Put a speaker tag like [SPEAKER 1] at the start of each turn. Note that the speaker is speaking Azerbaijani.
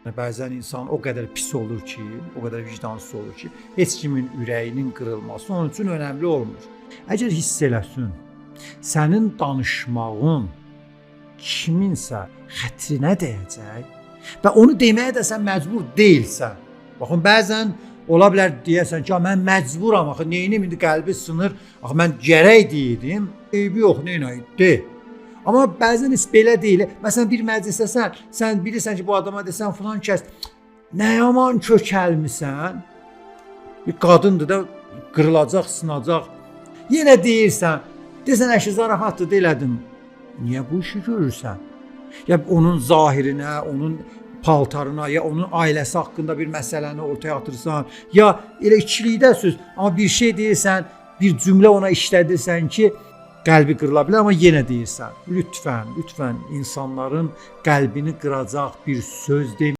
[SPEAKER 1] Bəzən insan o qədər pis olur ki, o qədər vicdansız olur ki, heç kimin ürəyinin qırılması onun üçün önəmli olmur. Əgər hiss eləsin, sənin danışmağın kiminsə xətrinə dəyəcək və onu deməyə də sən məcbur deyilsən. Baxın, bəzən ola bilər deyəsən ki, mən məcburam, axı neynim indi qəlbi sınır, axı mən gərək deydim, eybi yox, neynəyim, de. Amma bəzən heç belə deyil. Məsələn, bir məclisdəsən, sən bilirsən ki, bu adama desən filan kəs, nə yaman kökəlmisən, bir qadındır da qırılacaq, sınacaq. Yenə deyirsən, desən əşi zarafatdır, elədin. Niyə bu işi görürsən? Ya onun zahirinə, onun paltarına, ya onun ailəsi haqqında bir məsələni ortaya atırsan, ya elə ikilikdə söz, amma bir şey deyirsən, bir cümlə ona işlədirsən ki, qəlbi qırıla bilər, amma yenə deyirsən. Lütfən insanların qəlbini qıracaq bir söz deməyin.